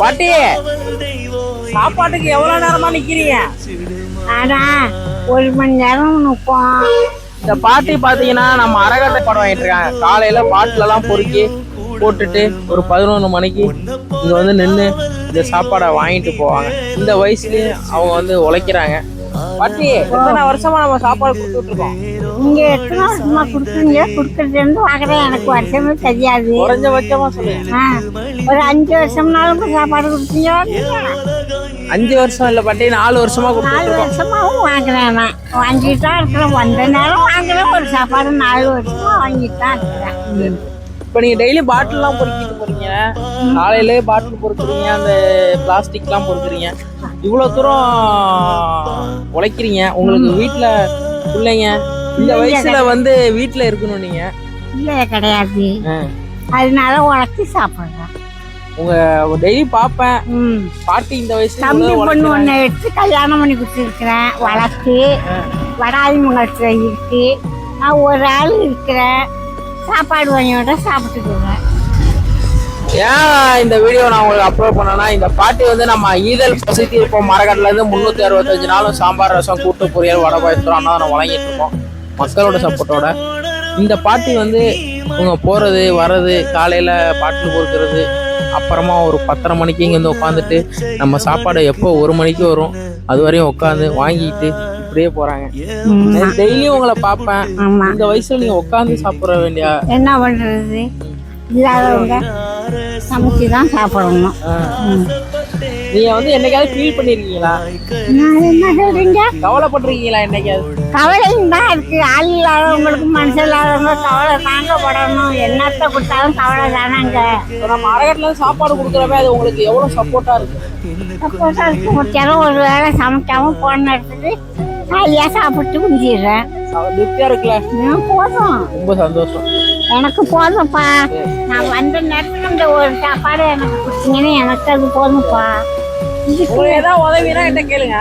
பாட்டி, சாப்பாட்டுக்கு எவ்வளவு நேரமா நிக்கிறீங்க? ஆனா 1 மணி நேரம் நிற்போம். இந்த பாட்டி பாத்தீங்கன்னா நம்ம அரகட்டை படம் வாங்கிட்டு இருக்காங்க. காலையில பாட்டில எல்லாம் பொறுக்கி போட்டுட்டு ஒரு 11 மணிக்கு இங்க வந்து நின்று இந்த சாப்பாடை வாங்கிட்டு போவாங்க. இந்த வயசுலயும் அவங்க வந்து உழைக்கிறாங்க. பாட்டி, எத்தனை வருஷமா நம்ம சாப்பாடு கொடுத்துட்டு இருக்கோம்? நீங்க எத்தனை வருஷமா கொடுக்குறீங்க? கொடுக்கறது வாங்குறேன், எனக்கு வருஷமே தெரியாது. குறைஞ்சபட்சமா சொல்லுங்க. ஒரு 5 வருஷம்னாலும் சாப்பாடு கொடுத்தீங்க. 5 வருஷம் இல்ல பாட்டி, 4 வருஷமா 4 கொடுத்துட்டு வருஷமாவும் வாங்குறேன். நான் வாங்கிட்டு தான் இருக்கிறேன். வந்த நேரம் வாங்குறேன். ஒரு சாப்பாடு 4 வருஷமா வாங்கிட்டு தான் இருக்கிறேன். இப்ப நீங்க டெய்லி பாட்டில் எல்லாம் பொறுக்கிட்டு போறீங்க, காலையிலே பாட்டில் பொறுக்குறீங்க, அந்த பிளாஸ்டிக் எல்லாம் பொறுக்குறீங்க, இவ்வளவு தூரம் உழைக்கிறீங்க. உங்களுக்கு வீட்டுல பிள்ளைங்க இந்த வயசுல வந்து வீட்டுல இருக்கணும் நீங்க? இல்ல, கிடையாது. அதனால உழைச்சி சாப்பிடுறேன். உங்க டெய்லி பாப்பேன் பாட்டி இந்த வயசுல தம்பி பொண்ணு ஒண்ணு எடுத்து கல்யாணம் பண்ணி கொடுத்துருக்கிறேன். வளர்த்து வடாதிமங்கலத்துல இருக்கு. நான் ஒரு ஆள் இருக்கிறேன். சாப்பாடு வாங்கியோட சாப்பிட்டுக்குவேன். ஏன் இந்த வீடியோ நான் உங்களுக்கு அப்லோட் பண்ணேன்னா, இந்த பாட்டி வந்து நம்ம ஈதல் பசித்தி இருப்போம் மரக்கட்டில இருந்து 365 நாளும் சாம்பார், ரசம், கூட்டு பொரியல், வடை, பாயசம் அன்னதானம் வழங்கிட்டு இருக்கோம் மக்களோட சப்போர்ட்டோட. இந்த பாட்டி வந்து இவங்க போறது வர்றது, காலையில பாட்டில் பொறுக்கிறது, அப்புறமா ஒரு 10:30 மணிக்கு இங்க வந்து உட்காந்துட்டு நம்ம சாப்பாடு எப்போ 1 மணிக்கு வரும் அது வரையும் உட்காந்து வாங்கிட்டு இப்படியே போறாங்க. டெய்லியும் உங்களை பார்ப்பேன். இந்த வயசுல நீங்க உட்காந்து சாப்பிட வேண்டிய என்ன பண்றது? இல்லாதவங்க சமைச்சு தான் சாப்பிடணும். நீங்க வந்து என்னைக்காவது ஃபீல் பண்ணிருக்கீங்களா? என்ன சொல்றீங்க? கவலைப்பட்டிருக்கீங்களா என்னைக்காவது? கவலையும் தான் இருக்கு. ஆள் இல்லாதவங்களுக்கு, மனசு இல்லாதவங்க கவலை தாங்க படணும். என்னத்தை கொடுத்தாலும் கவலை தானாங்க. நம்ம அரகட்டில சாப்பாடு கொடுக்குறப்ப அது உங்களுக்கு எவ்வளவு சப்போர்ட்டா இருக்கு? சப்போர்ட்டா இருக்கு. முக்கியம் ஒரு வேளை சமைக்காம போன இடத்துக்கு ஜாலியா சாப்பிட்டு குஞ்சிடுறேன். திருப்தியா இருக்குல்ல? போதும், ரொம்ப சந்தோஷம். எனக்கு போதும்ப்பா. நான் வந்த நேரத்துக்கு இந்த ஒரு சாப்பாடு எனக்கு கொடுத்தீங்கன்னா எனக்கு அது போதும்ப்பா. ஏதாவது உதவினா என்ன கேளுங்க.